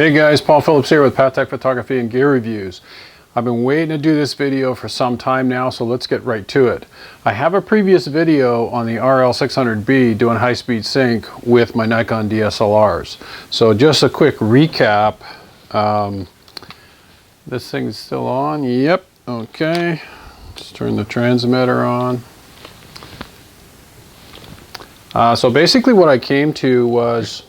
Hey guys, Paul Phillips here with Patek Photography and Gear Reviews. I've been waiting to do this video for some time now, so let's get right to it. I have a previous video on the RL600B doing high-speed sync with my Nikon DSLRs. So just a quick recap. This thing's still on. Yep. Okay. Just turn the transmitter on. So basically what I came to was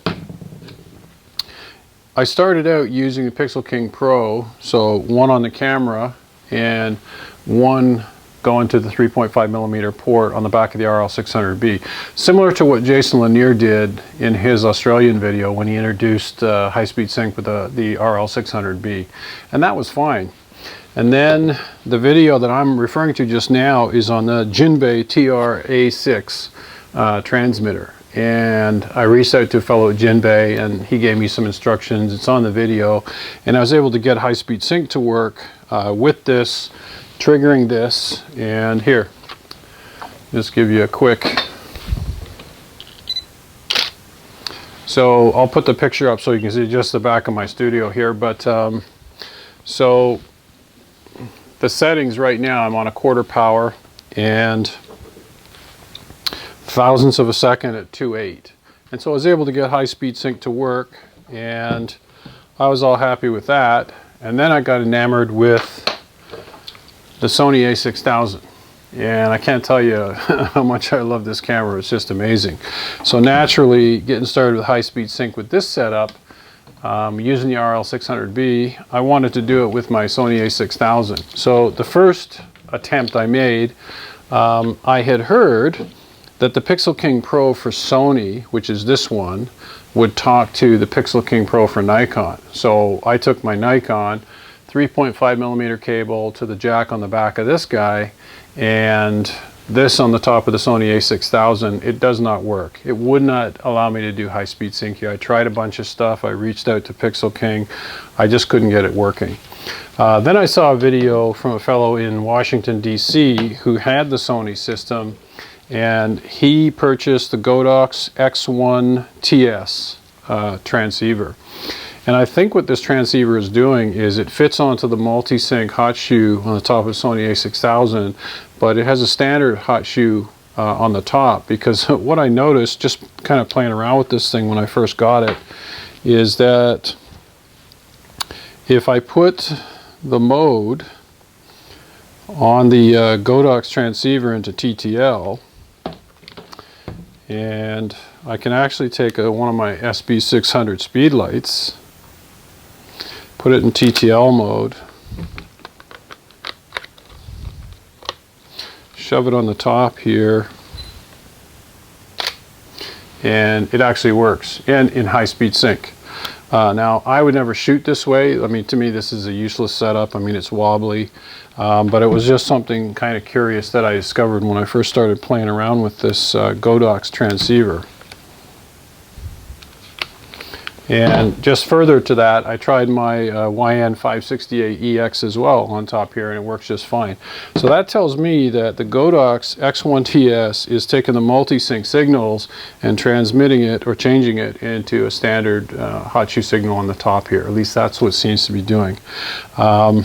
I started out using the Pixel King Pro, so one on the camera and one going to the 3.5mm port on the back of the RL600B. Similar to what Jason Lanier did in his Australian video when he introduced high-speed sync with the RL600B. And that was fine. And then the video that I'm referring to just now is on the Jinbei TR-A6 transmitter. And I reached out to a fellow at Jinbei and he gave me some instructions. It's on the video, and I was able to get high-speed sync to work with this, triggering this. And here, just give you a quick, so I'll put the picture up so you can see just the back of my studio here. But so the settings right now, I'm on a quarter power and thousandths of a second at 2.8, and so I was able to get high-speed sync to work, and I was all happy with that. And then I got enamored with the Sony A6000, and I can't tell you how much I love this camera. It's just amazing. So naturally, getting started with high-speed sync with this setup, using the RL600B, I wanted to do it with my Sony A6000. So the first attempt I made, I had heard that the Pixel King Pro for Sony, which is this one, would talk to the Pixel King Pro for Nikon. So I took my Nikon 3.5mm cable to the jack on the back of this guy, and this on the top of the Sony A6000. It does not work. It would not allow me to do high-speed sync here. I tried a bunch of stuff. I reached out to Pixel King. I just couldn't get it working. Then I saw a video from a fellow in Washington, D.C. who had the Sony system, and he purchased the Godox X1TS transceiver. And I think what this transceiver is doing is it fits onto the multi-sync hot shoe on the top of Sony A6000, but it has a standard hot shoe on the top, because what I noticed just kind of playing around with this thing when I first got it is that if I put the mode on the Godox transceiver into TTL, and I can actually take one of my SB600 speed lights, put it in TTL mode, shove it on the top here, and it actually works, and in high-speed sync. Now, I would never shoot this way. I mean, to me, this is a useless setup. I mean, it's wobbly, but it was just something kind of curious that I discovered when I first started playing around with this Godox transceiver. And just further to that, I tried my YN568EX as well on top here, and it works just fine. So that tells me that the Godox X1TS is taking the multi-sync signals and transmitting it or changing it into a standard hot shoe signal on the top here. At least that's what it seems to be doing. So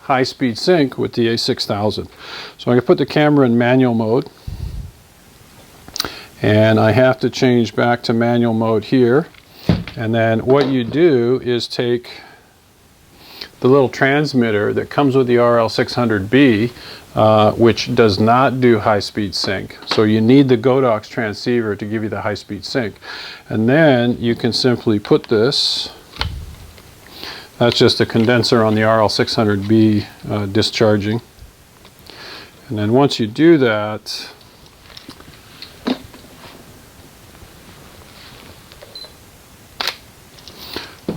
high-speed sync with the A6000. So I'm going to put the camera in manual mode. And I have to change back to manual mode here. And then what you do is take the little transmitter that comes with the RL600B, which does not do high-speed sync. So you need the Godox transceiver to give you the high-speed sync. And then you can simply put this, that's just a condenser on the RL600B discharging. And then once you do that,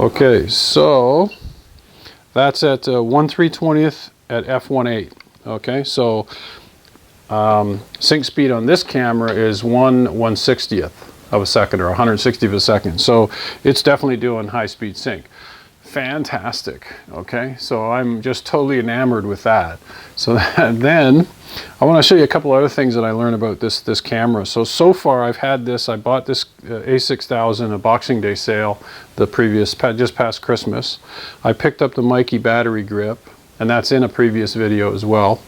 okay, so that's at 1/320th at f1.8. Okay, so sync speed on this camera is 1/160th of a second, or 160th of a second. So it's definitely doing high-speed sync. fantastic. Okay, so I'm just totally enamored with that. So then I want to show you a couple other things that I learned about this camera. So far I've had this, I bought this A6000 a Boxing Day sale just past Christmas. I picked up the Mikey battery grip, and that's in a previous video as well.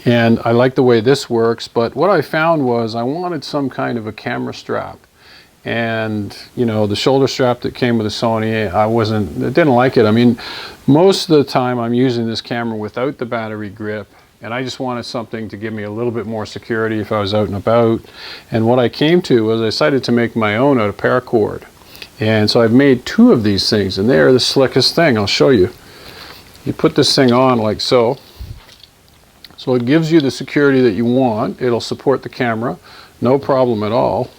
And I like the way this works, but what I found was I wanted some kind of a camera strap. And you know, the shoulder strap that came with the Sony, I didn't like it. I mean, most of the time I'm using this camera without the battery grip, and I just wanted something to give me a little bit more security if I was out and about. And what I came to was I decided to make my own out of paracord. And so I've made 2 of these things, and they're the slickest thing. I'll show you. You put this thing on like so. So it gives you the security that you want. It'll support the camera, no problem at all.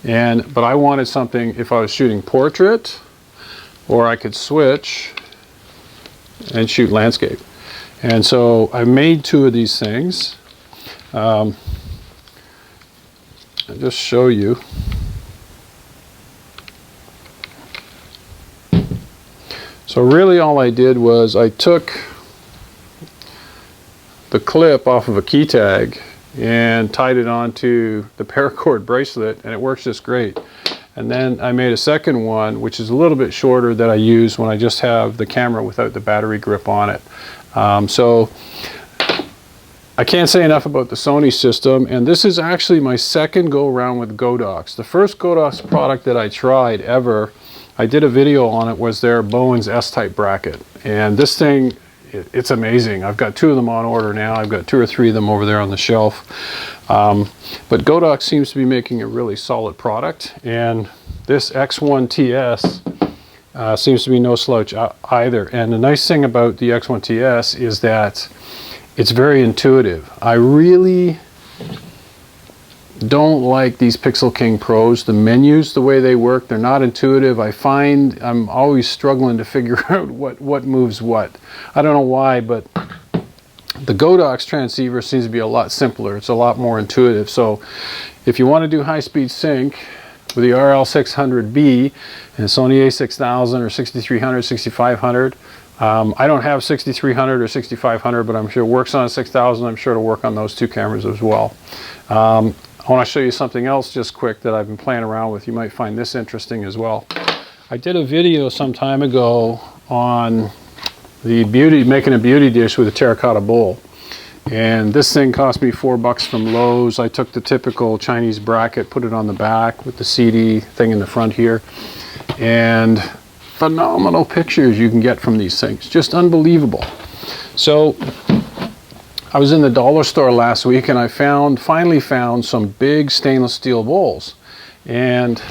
But I wanted something if I was shooting portrait, or I could switch and shoot landscape. And so I made 2 of these things. I'll just show you. So really all I did was I took the clip off of a key tag and tied it onto the paracord bracelet, and it works just great. And then I made a second one, which is a little bit shorter, that I use when I just have the camera without the battery grip on it. So I can't say enough about the Sony system, and this is actually my second go around with Godox. The first Godox product that I tried ever, I did a video on it, was their Bowen's S-type bracket. And this thing, it's amazing. I've got 2 of them on order now. I've got 2 or 3 of them over there on the shelf. But Godox seems to be making a really solid product, and this X1TS seems to be no slouch either. And the nice thing about the X1TS is that it's very intuitive. I really don't like these Pixel King Pros. The menus, the way they work, they're not intuitive. I find I'm always struggling to figure out what moves what. I don't know why, but the Godox transceiver seems to be a lot simpler. It's a lot more intuitive. So if you want to do high-speed sync with the rl600b and Sony A6000 or 6300, 6500, I don't have 6300 or 6500, but I'm sure it works on a 6000. I'm sure it'll work on those 2 cameras as well. I want to show you something else just quick that I've been playing around with. You might find this interesting as well. I did a video some time ago on making a beauty dish with a terracotta bowl. And this thing cost me $4 from Lowe's. I took the typical Chinese bracket, put it on the back with the CD thing in the front here. And phenomenal pictures you can get from these things. Just unbelievable. So I was in the dollar store last week, and I finally found some big stainless steel bowls. And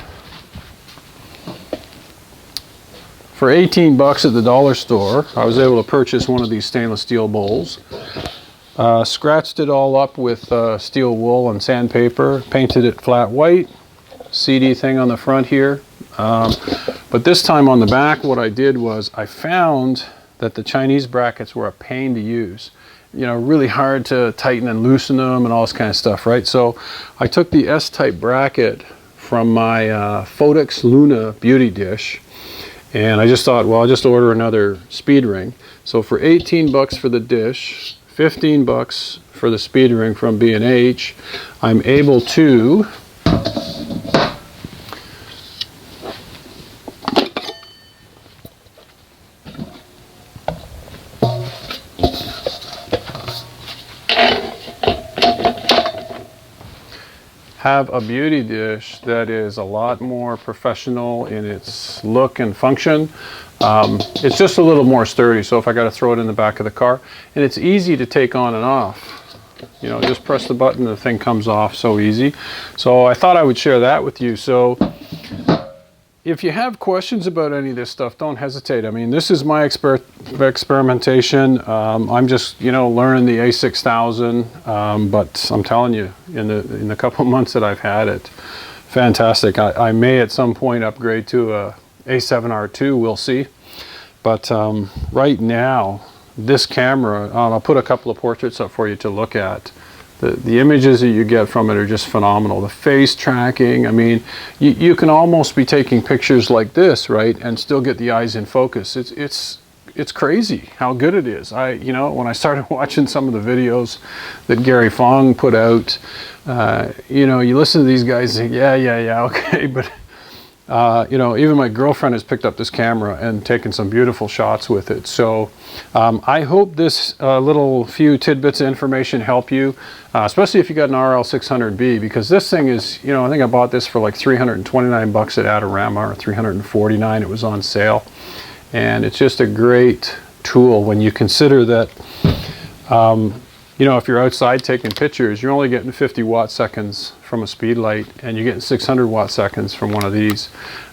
for 18 bucks at the dollar store, I was able to purchase one of these stainless steel bowls. Scratched it all up with steel wool and sandpaper, painted it flat white, CD thing on the front here. But this time on the back, what I did was I found that the Chinese brackets were a pain to use. You know, really hard to tighten and loosen them and all this kind of stuff, right? So I took the S-type bracket from my Photox Luna beauty dish, and I just thought, well, I'll just order another speed ring. So for 18 bucks for the dish, 15 bucks for the speed ring from B&H, I'm able to have a beauty dish that is a lot more professional in its look and function. It's just a little more sturdy, so if I got to throw it in the back of the car, and it's easy to take on and off. You know, just press the button, the thing comes off so easy. So I thought I would share that with you. So if you have questions about any of this stuff, don't hesitate. I mean, this is my experimentation. I'm just, you know, learning the A6000, but I'm telling you, in the couple months that I've had it, fantastic. I may at some point upgrade to a A7R2, we'll see. But right now, this camera, I'll put a couple of portraits up for you to look at. the images that you get from it are just phenomenal. The face tracking, I mean, you can almost be taking pictures like this, right, and still get the eyes in focus. It's crazy how good it is. You know, when I started watching some of the videos that Gary Fong put out, you know, you listen to these guys and think, yeah, okay, but you know, even my girlfriend has picked up this camera and taken some beautiful shots with it. So I hope this little few tidbits of information help you, especially if you got an RL600B, because this thing is, you know, I think I bought this for like 329 bucks at Adorama, or 349. It was on sale. And it's just a great tool when you consider that, you know, if you're outside taking pictures, you're only getting 50 watt seconds from a speed light, and you're getting 600 watt seconds from one of these.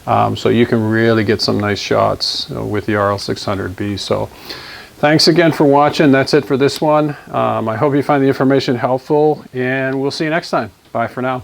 So you can really get some nice shots with the RL600B. So thanks again for watching. That's it for this one. I hope you find the information helpful, and we'll see you next time. Bye for now.